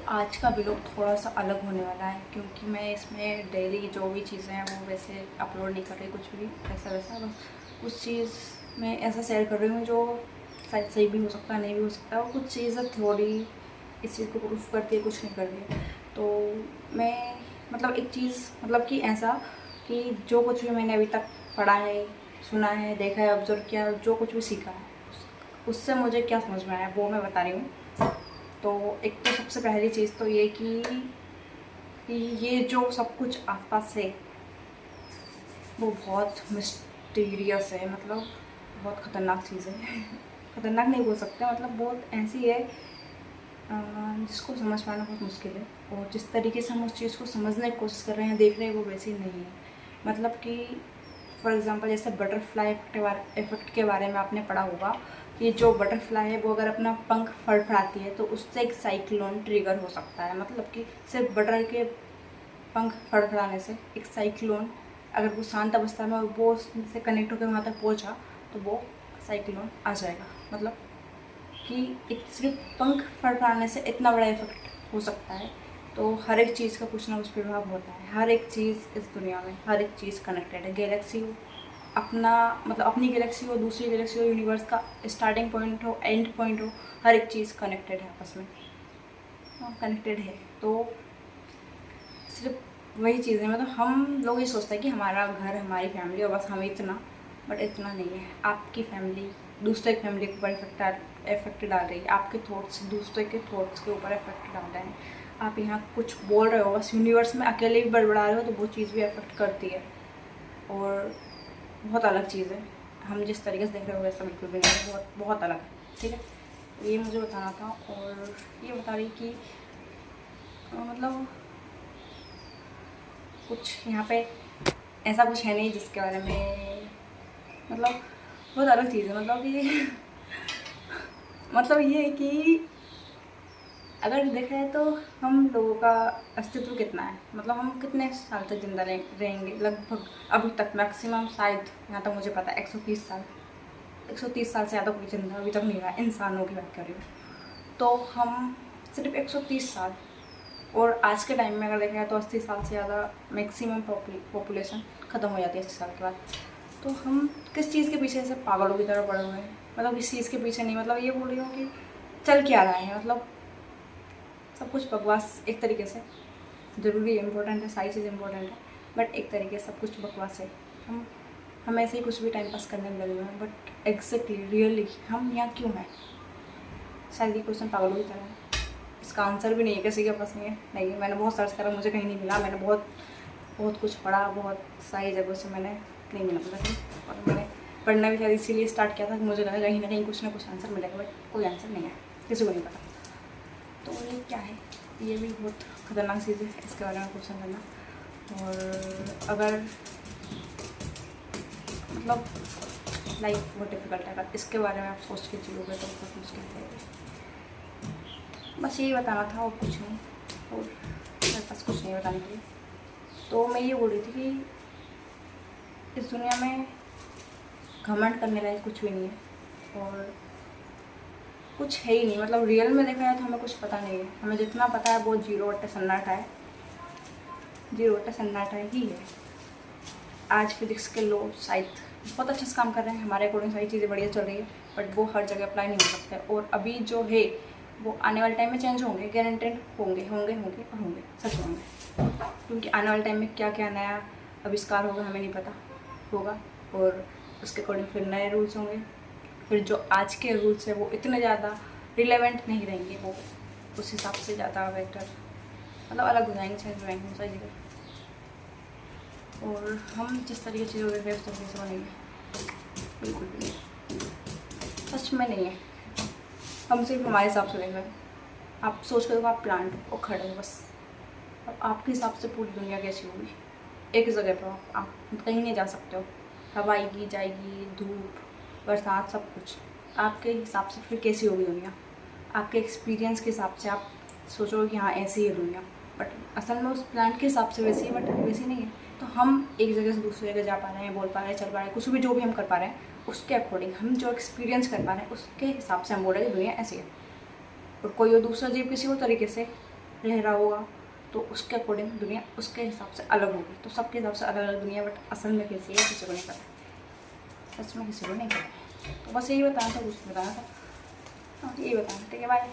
आज का व्लॉग थोड़ा सा अलग होने वाला है क्योंकि मैं इसमें डेली जो भी चीज़ें हैं वो वैसे अपलोड नहीं कर रही, कुछ भी ऐसा वैसा, बस कुछ चीज़ मैं ऐसा शेयर कर रही हूँ जो शायद सही भी हो सकता है, नहीं भी हो सकता, और कुछ चीज़ें थोड़ी इस चीज़ को प्रूफ करती है, कुछ नहीं करती है। तो मैं मतलब एक चीज़ मतलब कि ऐसा कि जो कुछ भी मैंने अभी तक पढ़ा है, सुना है, देखा है, ऑब्जर्व किया, जो कुछ भी सीखा है उससे मुझे क्या समझ में आया वो मैं बता रही हूँ। तो एक तो सबसे पहली चीज़ तो ये कि ये जो सब कुछ आसपास है वो बहुत मिस्टीरियस है, मतलब बहुत ख़तरनाक चीज़ है। ख़तरनाक नहीं बोल सकते, मतलब बहुत ऐसी है जिसको समझ पाना बहुत मुश्किल है, और जिस तरीके से हम उस चीज़ को समझने की कोशिश कर रहे हैं, देख रहे हैं, वो वैसी नहीं है। मतलब कि फॉर एग्ज़ाम्पल जैसे बटरफ्लाई इफेक्ट के बारे में आपने पढ़ा होगा कि जो बटरफ्लाई है वो अगर अपना पंख फड़फड़ाती है तो उससे एक साइक्लोन ट्रिगर हो सकता है। मतलब कि सिर्फ बटर के पंख फड़फड़ाने से एक साइक्लोन, अगर वो शांत अवस्था में वो उससे कनेक्ट होकर वहाँ तक पहुँचा तो वो साइक्लोन आ जाएगा। मतलब कि एक सिर्फ पंख फड़फड़ाने से इतना बड़ा इफेक्ट हो सकता है। तो हर एक चीज़ का कुछ ना कुछ प्रभाव होता है, हर एक चीज़ इस दुनिया में, हर एक चीज़ कनेक्टेड है। गैलेक्सी हो अपना, मतलब अपनी गैलेक्सी हो, दूसरी गैलेक्सी हो, यूनिवर्स का स्टार्टिंग पॉइंट हो, एंड पॉइंट हो, हर एक चीज़ कनेक्टेड है आपस में, कनेक्टेड है। तो सिर्फ वही चीज़ है, मतलब हम लोग ये सोचते हैं कि हमारा घर, हमारी फैमिली और बस हमें इतना, बट इतना नहीं है। आपकी फैमिली दूसरे की फैमिली के ऊपर इफेक्ट डाल रही है, आपके थॉट्स दूसरे के थॉट्स के ऊपर इफेक्ट डाल रहे हैं। आप यहाँ कुछ बोल रहे हो, बस यूनिवर्स में अकेले भी बड़बड़ा रहे हो तो वो चीज़ भी अफेक्ट करती है, और बहुत अलग चीज़ है। हम जिस तरीके से देख रहे हो वैसा बिल्कुल भी नहीं है, बहुत बहुत अलग है। ठीक है, तो ये मुझे बताना था। और ये बता रही कि मतलब कुछ यहाँ पे ऐसा कुछ है नहीं जिसके बारे में, मतलब बहुत अलग चीज़ है। मतलब कि मतलब ये है कि अगर देखा जाए तो हम लोगों का अस्तित्व कितना है, मतलब हम कितने साल तक जिंदा रहेंगे। लगभग अभी तक मैक्सिमम शायद, यहाँ तक मुझे पता है, 130 साल, 130 साल से ज़्यादा कोई जिंदा अभी तक नहीं रहा, इंसानों की बात कर रही हूँ। तो हम सिर्फ 130 साल, और आज के टाइम में अगर देखा जाए तो 80 साल से ज़्यादा मैक्सिमम पॉपुलेशन ख़त्म हो जाती है 80 साल के बाद। तो हम किस चीज़ के पीछे ऐसे पागलों की तरह पड़े हुए हैं, मतलब इस चीज़ के पीछे नहीं, मतलब ये बोल रही हूँ कि चल क्या रहा है, मतलब सब कुछ बकवास एक तरीके से। ज़रूरी इम्पोर्टेंट है, सारी चीज़ इम्पोर्टेंट है, बट एक तरीके से सब कुछ बकवास है। हम ऐसे ही कुछ भी टाइम पास करने में लगे हुए हैं, बट एग्जैक्टली रियली हम यहाँ क्यों हैं? शायद ये क्वेश्चन पागलों की तरह है, इसका आंसर भी नहीं है, किसी के पास नहीं है। नहीं, मैंने बहुत सर्च करा, मुझे कहीं नहीं मिला। मैंने बहुत बहुत कुछ पढ़ा, बहुत सारी जगहों से मैंने नहीं मिला मुझे, और मैंने पढ़ना भी शायद इसीलिए स्टार्ट किया था कि मुझे लगा कहीं ना कहीं कुछ ना कुछ आंसर मिलेगा, बट कोई आंसर नहीं है, किसी को नहीं पता। तो ये क्या है, ये भी बहुत ख़तरनाक चीज़ है, इसके बारे में क्वेश्चन करना। और अगर मतलब लाइफ बहुत डिफ़िकल्ट है, अगर इसके बारे में आप सोच के जियोगे तो बहुत मुश्किल है। बस यही बताना था, और कुछ नहीं, और मेरे पास कुछ नहीं बताने के लिए। तो मैं ये बोल रही थी कि इस दुनिया में घमंड करने लायक कुछ भी नहीं है, और कुछ है ही नहीं। मतलब रियल में देखा जाए तो हमें कुछ पता नहीं है, हमें जितना पता है वो 0 सन्नाटा है, 0 सन्नाटा ही है। आज फिजिक्स के लोग शायद बहुत अच्छे से काम कर रहे हैं, हमारे अकॉर्डिंग सारी चीज़ें बढ़िया चल रही है, बट वो हर जगह अप्लाई नहीं हो सकता है। और अभी जो है वो आने वाले टाइम में चेंज होंगे, गारंटेड होंगे होंगे होंगे और होंगे, सच होंगे। क्योंकि आने वाले टाइम में क्या क्या नया आविष्कार होगा हमें नहीं पता होगा, और उसके अकॉर्डिंग फिर नए रूल्स होंगे। फिर जो आज के रूल्स है वो इतने ज़्यादा रिलेवेंट नहीं रहेंगे, वो उस हिसाब से ज़्यादा बेटर, मतलब अलग हो जाएंगे, चेंज हो जाएंगे सारी चीज़ें। और हम जिस तरीके चीज़ों देख रहे हैं उस तरीके से बनेंगे बिल्कुल भी नहीं, सच में नहीं है। हम सिर्फ हमारे हिसाब से देख रहे हैं। आप सोच कर देखो, आप प्लांट और खड़े हो बस, अब आपके हिसाब से पूरी दुनिया कैसी होगी? एक जगह पर आप कहीं नहीं जा सकते हो, हवा आएगी जाएगी, धूप बरसात सब कुछ, आपके हिसाब से फिर कैसी होगी दुनिया? आपके एक्सपीरियंस के हिसाब से आप सोचोगे कि हाँ ऐसी है दुनिया, बट असल में उस प्लांट के हिसाब से वैसी है, बट वैसी नहीं है। तो हम एक जगह से दूसरी जगह जा पा रहे हैं, बोल पा रहे हैं, चल पा रहे हैं, कुछ भी जो भी हम कर पा रहे हैं उसके अकॉर्डिंग, हम जो एक्सपीरियंस कर पा रहे हैं उसके हिसाब से हम बोल रहे हैं कि दुनिया ऐसी है। और कोई और दूसरा जीव किसी और तरीके से रह रहा होगा तो उसके अकॉर्डिंग दुनिया उसके हिसाब से अलग होगी। तो सबके हिसाब से अलग अलग दुनिया, बट असल में कैसी है किसी को नहीं पता, सच में किसी को नहीं पता। तो बस यही बताना था, कुछ बताना था। हाँ, यही बताना। ठीक है, बाय।